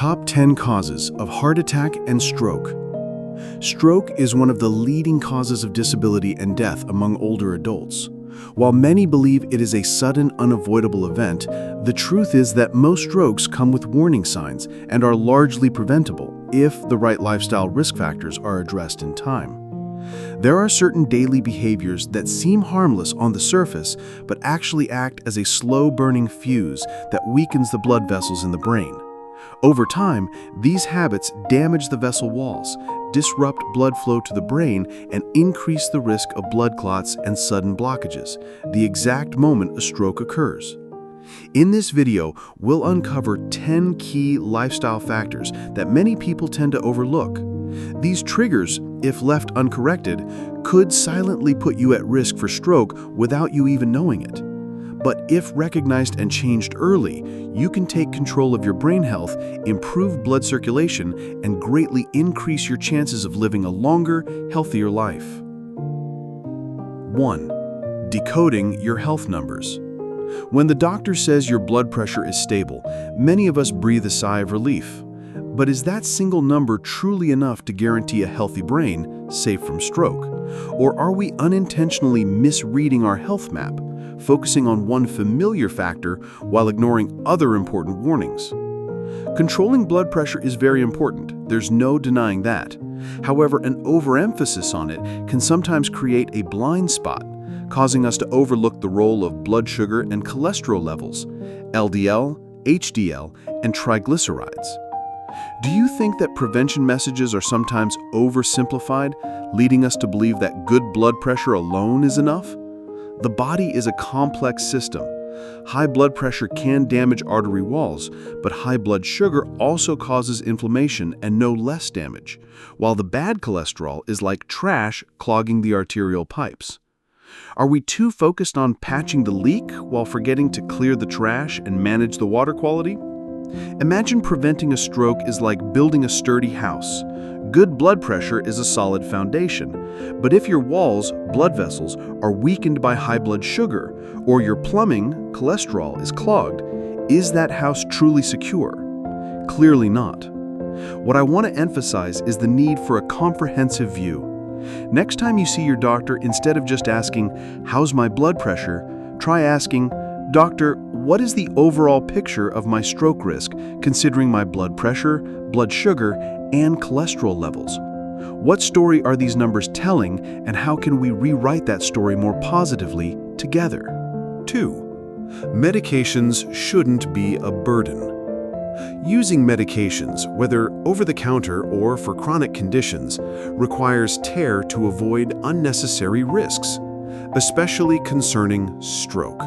Top 10 causes of heart attack and stroke. Stroke is one of the leading causes of disability and death among older adults. While many believe it is a sudden, unavoidable event, the truth is that most strokes come with warning signs and are largely preventable if the right lifestyle risk factors are addressed in time. There are certain daily behaviors that seem harmless on the surface, but actually act as a slow-burning fuse that weakens the blood vessels in the brain. Over time, these habits damage the vessel walls, disrupt blood flow to the brain, and increase the risk of blood clots and sudden blockages, the exact moment a stroke occurs. In this video, we'll uncover 10 key lifestyle factors that many people tend to overlook. These triggers, if left uncorrected, could silently put you at risk for stroke without you even knowing it. But if recognized and changed early, you can take control of your brain health, improve blood circulation, and greatly increase your chances of living a longer, healthier life. 1. Decoding your health numbers. When the doctor says your blood pressure is stable, many of us breathe a sigh of relief. But is that single number truly enough to guarantee a healthy brain, safe from stroke? Or are we unintentionally misreading our health map, focusing on one familiar factor while ignoring other important warnings? Controlling blood pressure is very important, there's no denying that. However, an overemphasis on it can sometimes create a blind spot, causing us to overlook the role of blood sugar and cholesterol levels, LDL, HDL, and triglycerides. Do you think that prevention messages are sometimes oversimplified, leading us to believe that good blood pressure alone is enough? The body is a complex system. High blood pressure can damage artery walls, but high blood sugar also causes inflammation and no less damage, while the bad cholesterol is like trash clogging the arterial pipes. Are we too focused on patching the leak while forgetting to clear the trash and manage the water quality? Imagine preventing a stroke is like building a sturdy house. Good blood pressure is a solid foundation, but if your walls, blood vessels, are weakened by high blood sugar, or your plumbing, cholesterol, is clogged, is that house truly secure? Clearly not. What I want to emphasize is the need for a comprehensive view. Next time you see your doctor, instead of just asking, "How's my blood pressure?" try asking, "Doctor, what is the overall picture of my stroke risk, considering my blood pressure, blood sugar, and cholesterol levels? What story are these numbers telling, and how can we rewrite that story more positively together?" 2. Medications shouldn't be a burden. Using medications, whether over-the-counter or for chronic conditions, requires care to avoid unnecessary risks, especially concerning stroke.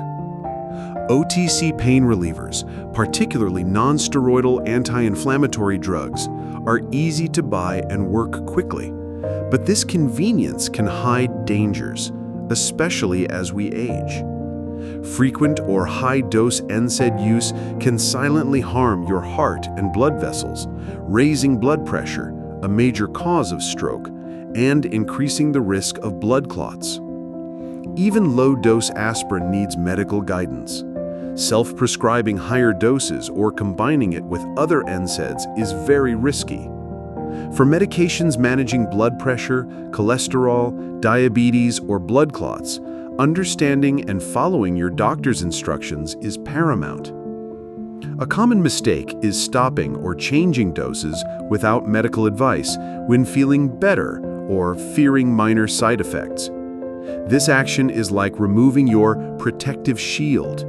OTC pain relievers, particularly non-steroidal anti-inflammatory drugs, are easy to buy and work quickly. But this convenience can hide dangers, especially as we age. Frequent or high-dose NSAID use can silently harm your heart and blood vessels, raising blood pressure, a major cause of stroke, and increasing the risk of blood clots. Even low-dose aspirin needs medical guidance. Self-prescribing higher doses or combining it with other NSAIDs is very risky. For medications managing blood pressure, cholesterol, diabetes, or blood clots, understanding and following your doctor's instructions is paramount. A common mistake is stopping or changing doses without medical advice when feeling better or fearing minor side effects. This action is like removing your protective shield,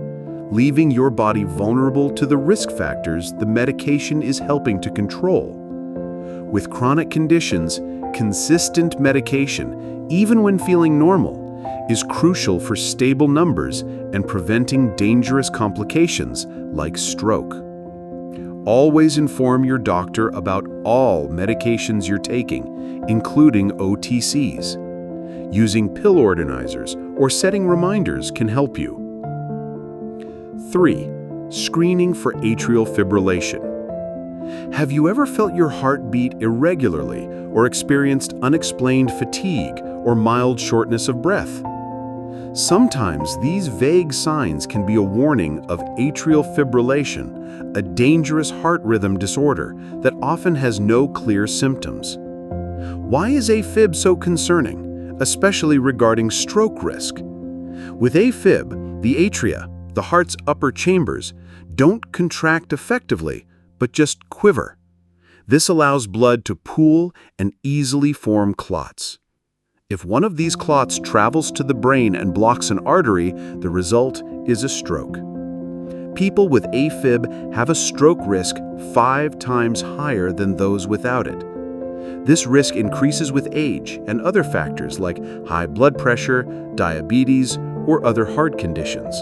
leaving your body vulnerable to the risk factors the medication is helping to control. With chronic conditions, consistent medication, even when feeling normal, is crucial for stable numbers and preventing dangerous complications like stroke. Always inform your doctor about all medications you're taking, including OTCs. Using pill organizers or setting reminders can help you. 3. Screening for atrial fibrillation. Have you ever felt your heart beat irregularly or experienced unexplained fatigue or mild shortness of breath? Sometimes these vague signs can be a warning of atrial fibrillation, a dangerous heart rhythm disorder that often has no clear symptoms. Why is AFib so concerning, especially regarding stroke risk? With AFib, the atria, the heart's upper chambers, don't contract effectively, but just quiver. This allows blood to pool and easily form clots. If one of these clots travels to the brain and blocks an artery, the result is a stroke. People with AFib have a stroke risk 5 times higher than those without it. This risk increases with age and other factors like high blood pressure, diabetes, or other heart conditions.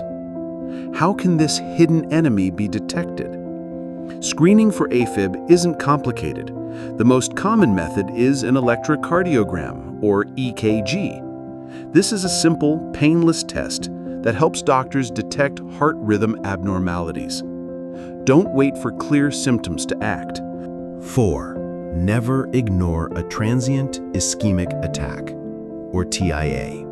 How can this hidden enemy be detected? Screening for AFib isn't complicated. The most common method is an electrocardiogram, or EKG. This is a simple, painless test that helps doctors detect heart rhythm abnormalities. Don't wait for clear symptoms to act. 4. Never ignore a transient ischemic attack, or TIA.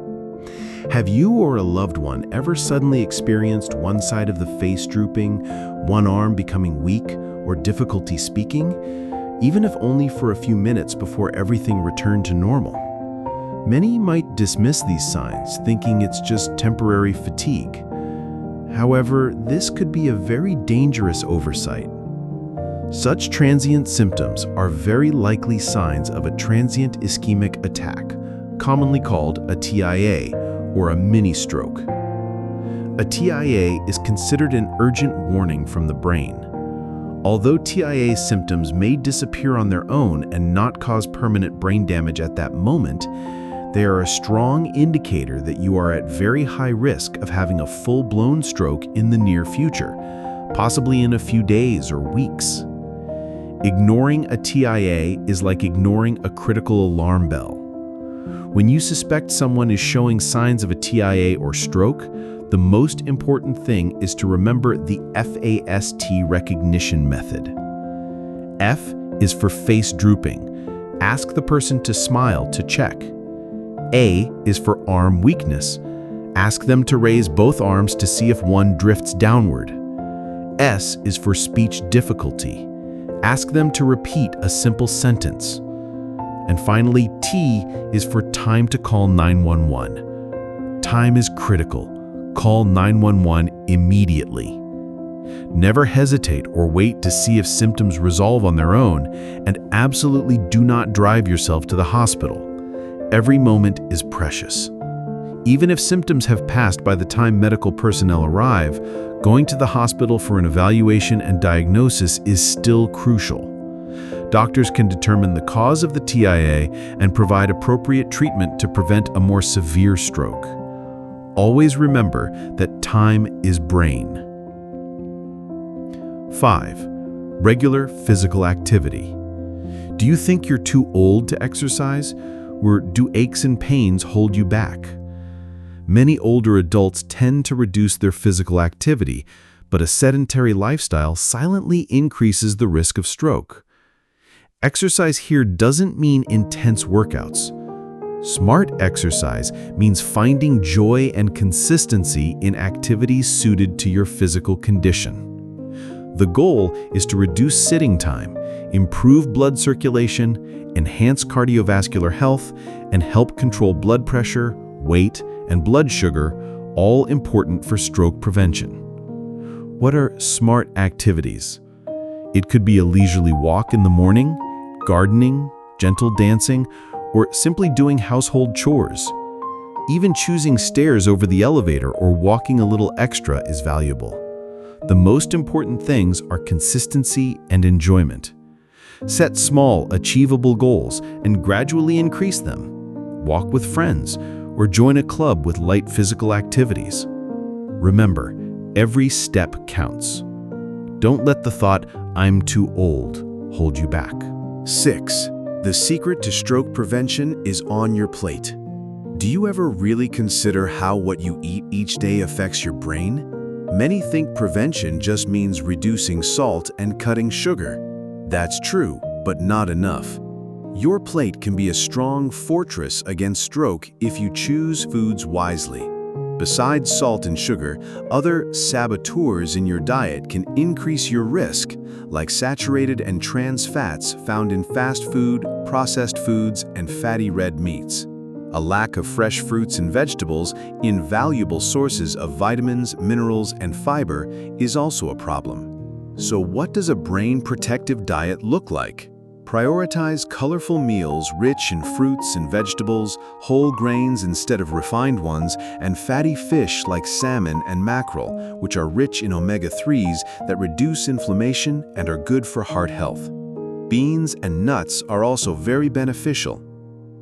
Have you or a loved one ever suddenly experienced one side of the face drooping, one arm becoming weak, or difficulty speaking, even if only for a few minutes before everything returned to normal? Many might dismiss these signs, thinking it's just temporary fatigue. However, this could be a very dangerous oversight. Such transient symptoms are very likely signs of a transient ischemic attack, commonly called a TIA, or a mini-stroke. A TIA is considered an urgent warning from the brain. Although TIA symptoms may disappear on their own and not cause permanent brain damage at that moment, they are a strong indicator that you are at very high risk of having a full-blown stroke in the near future, possibly in a few days or weeks. Ignoring a TIA is like ignoring a critical alarm bell. When you suspect someone is showing signs of a TIA or stroke, the most important thing is to remember the FAST recognition method. F is for face drooping. Ask the person to smile to check. A is for arm weakness. Ask them to raise both arms to see if one drifts downward. S is for speech difficulty. Ask them to repeat a simple sentence. And finally, T is for time to call 911. Time is critical. Call 911 immediately. Never hesitate or wait to see if symptoms resolve on their own, and absolutely do not drive yourself to the hospital. Every moment is precious. Even if symptoms have passed by the time medical personnel arrive, going to the hospital for an evaluation and diagnosis is still crucial. Doctors can determine the cause of the TIA and provide appropriate treatment to prevent a more severe stroke. Always remember that time is brain. 5. Regular physical activity. Do you think you're too old to exercise, or do aches and pains hold you back? Many older adults tend to reduce their physical activity, but a sedentary lifestyle silently increases the risk of stroke. Exercise here doesn't mean intense workouts. Smart exercise means finding joy and consistency in activities suited to your physical condition. The goal is to reduce sitting time, improve blood circulation, enhance cardiovascular health, and help control blood pressure, weight, and blood sugar, all important for stroke prevention. What are smart activities? It could be a leisurely walk in the morning, gardening, gentle dancing, or simply doing household chores. Even choosing stairs over the elevator or walking a little extra is valuable. The most important things are consistency and enjoyment. Set small, achievable goals and gradually increase them. Walk with friends or join a club with light physical activities. Remember, every step counts. Don't let the thought, "I'm too old," hold you back. 6. The secret to stroke prevention is on your plate. Do you ever really consider how what you eat each day affects your brain? Many think prevention just means reducing salt and cutting sugar. That's true, but not enough. Your plate can be a strong fortress against stroke if you choose foods wisely. Besides salt and sugar, other saboteurs in your diet can increase your risk, like saturated and trans fats found in fast food, processed foods, and fatty red meats. A lack of fresh fruits and vegetables, invaluable sources of vitamins, minerals, and fiber, is also a problem. So what does a brain protective diet look like? Prioritize colorful meals rich in fruits and vegetables, whole grains instead of refined ones, and fatty fish like salmon and mackerel, which are rich in omega-3s that reduce inflammation and are good for heart health. Beans and nuts are also very beneficial.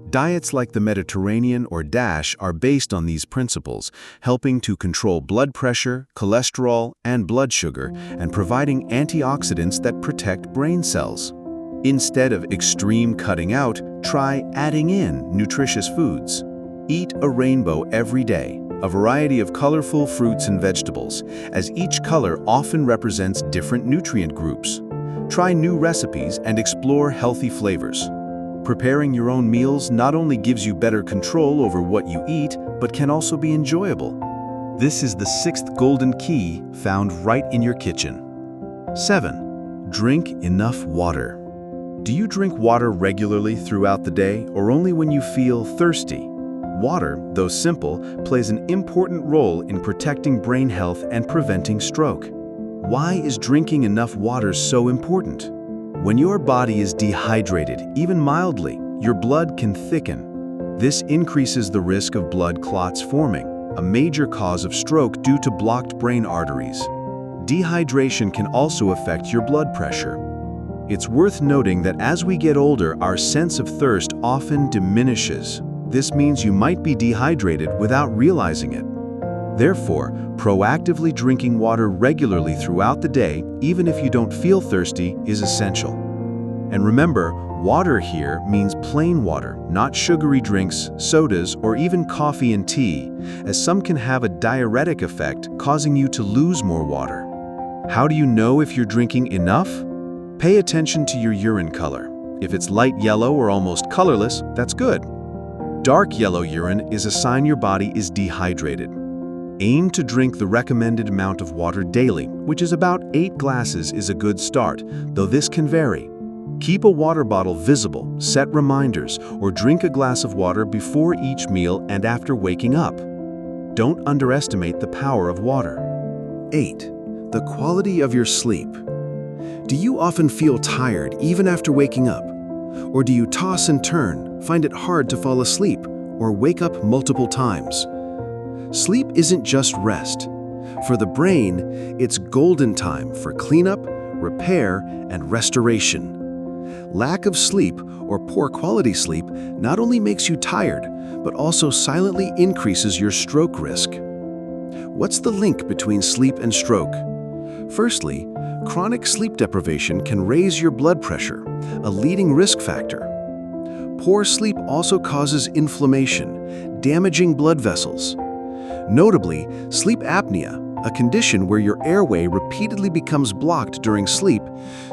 Diets like the Mediterranean or DASH are based on these principles, helping to control blood pressure, cholesterol, and blood sugar, and providing antioxidants that protect brain cells. Instead of extreme cutting out, try adding in nutritious foods. Eat a rainbow every day, a variety of colorful fruits and vegetables, as each color often represents different nutrient groups. Try new recipes and explore healthy flavors. Preparing your own meals not only gives you better control over what you eat, but can also be enjoyable. This is the sixth golden key found right in your kitchen. 7. Drink enough water. Do you drink water regularly throughout the day or only when you feel thirsty? Water, though simple, plays an important role in protecting brain health and preventing stroke. Why is drinking enough water so important? When your body is dehydrated, even mildly, your blood can thicken. This increases the risk of blood clots forming, a major cause of stroke due to blocked brain arteries. Dehydration can also affect your blood pressure. It's worth noting that as we get older, our sense of thirst often diminishes. This means you might be dehydrated without realizing it. Therefore, proactively drinking water regularly throughout the day, even if you don't feel thirsty, is essential. And remember, water here means plain water, not sugary drinks, sodas, or even coffee and tea, as some can have a diuretic effect, causing you to lose more water. How do you know if you're drinking enough? Pay attention to your urine color. If it's light yellow or almost colorless, that's good. Dark yellow urine is a sign your body is dehydrated. Aim to drink the recommended amount of water daily, which is about 8 glasses is a good start, though this can vary. Keep a water bottle visible, set reminders, or drink a glass of water before each meal and after waking up. Don't underestimate the power of water. 8. The quality of your sleep. Do you often feel tired even after waking up? Or do you toss and turn, find it hard to fall asleep, or wake up multiple times? Sleep isn't just rest. For the brain, it's golden time for cleanup, repair, and restoration. Lack of sleep or poor quality sleep not only makes you tired, but also silently increases your stroke risk. What's the link between sleep and stroke? Firstly, chronic sleep deprivation can raise your blood pressure, a leading risk factor. Poor sleep also causes inflammation, damaging blood vessels. Notably, sleep apnea, a condition where your airway repeatedly becomes blocked during sleep,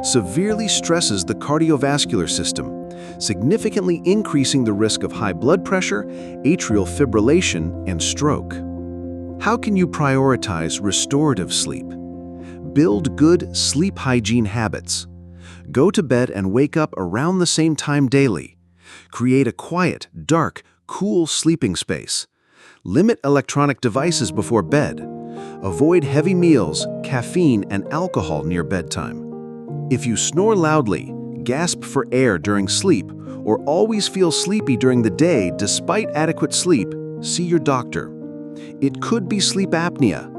severely stresses the cardiovascular system, significantly increasing the risk of high blood pressure, atrial fibrillation, and stroke. How can you prioritize restorative sleep? Build good sleep hygiene habits. Go to bed and wake up around the same time daily. Create a quiet, dark, cool sleeping space. Limit electronic devices before bed. Avoid heavy meals, caffeine, and alcohol near bedtime. If you snore loudly, gasp for air during sleep, or always feel sleepy during the day despite adequate sleep, see your doctor. It could be sleep apnea.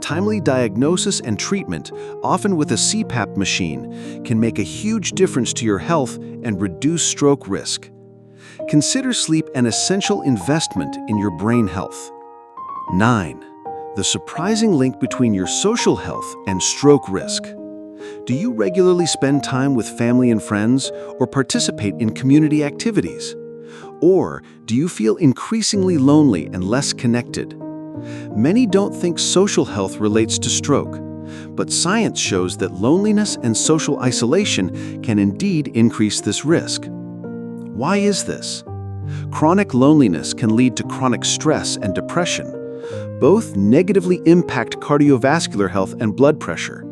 Timely diagnosis and treatment, often with a CPAP machine, can make a huge difference to your health and reduce stroke risk. Consider sleep an essential investment in your brain health. 9. The surprising link between your social health and stroke risk. Do you regularly spend time with family and friends or participate in community activities? Or do you feel increasingly lonely and less connected? Many don't think social health relates to stroke, but science shows that loneliness and social isolation can indeed increase this risk. Why is this? Chronic loneliness can lead to chronic stress and depression. both negatively impact cardiovascular health and blood pressure.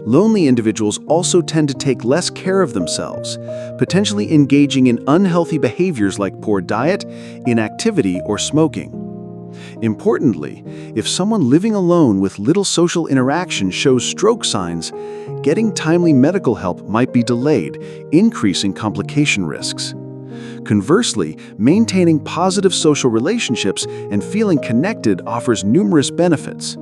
Lonely individuals also tend to take less care of themselves, potentially engaging in unhealthy behaviors like poor diet, inactivity, or smoking. Importantly, if someone living alone with little social interaction shows stroke signs, getting timely medical help might be delayed, increasing complication risks. Conversely, maintaining positive social relationships and feeling connected offers numerous benefits.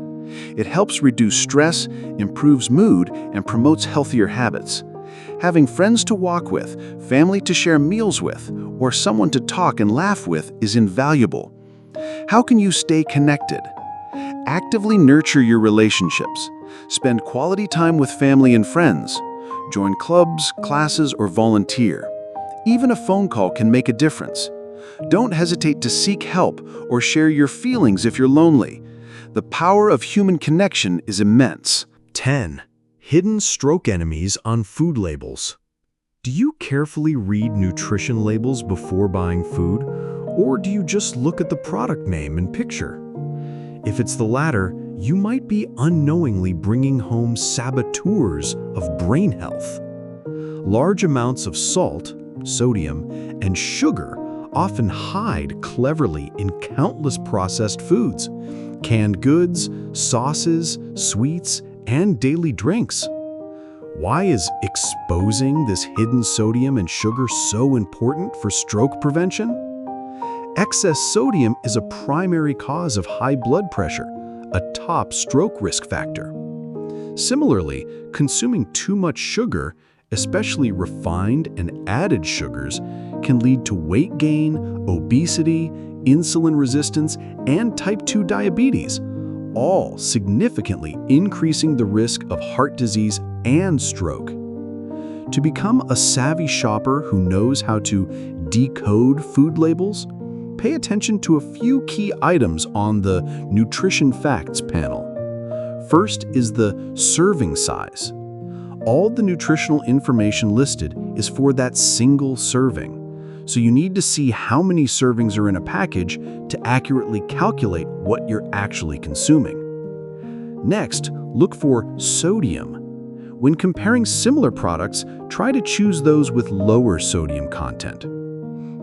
It helps reduce stress, improves mood, and promotes healthier habits. Having friends to walk with, family to share meals with, or someone to talk and laugh with is invaluable. How can you stay connected? Actively nurture your relationships. Spend quality time with family and friends. Join clubs, classes, or volunteer. Even a phone call can make a difference. Don't hesitate to seek help or share your feelings if you're lonely. The power of human connection is immense. 10. Hidden stroke enemies on food labels. Do you carefully read nutrition labels before buying food, or do you just look at the product name and picture? If it's the latter, you might be unknowingly bringing home saboteurs of brain health. Large amounts of salt, sodium, and sugar often hide cleverly in countless processed foods, canned goods, sauces, sweets, and daily drinks. Why is exposing this hidden sodium and sugar so important for stroke prevention? Excess sodium is a primary cause of high blood pressure, a top stroke risk factor. Similarly, consuming too much sugar, especially refined and added sugars, can lead to weight gain, obesity, insulin resistance, and type 2 diabetes, all significantly increasing the risk of heart disease and stroke. To become a savvy shopper who knows how to decode food labels, pay attention to a few key items on the Nutrition Facts panel. First is the serving size. All the nutritional information listed is for that single serving, so you need to see how many servings are in a package to accurately calculate what you're actually consuming. Next, look for sodium. When comparing similar products, try to choose those with lower sodium content.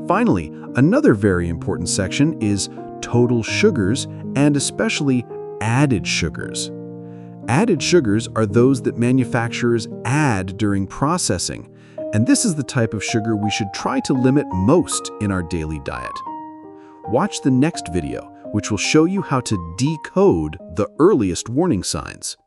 Finally, another very important section is total sugars and especially added sugars. Added sugars are those that manufacturers add during processing, and this is the type of sugar we should try to limit most in our daily diet. Watch the next video, which will show you how to decode the earliest warning signs.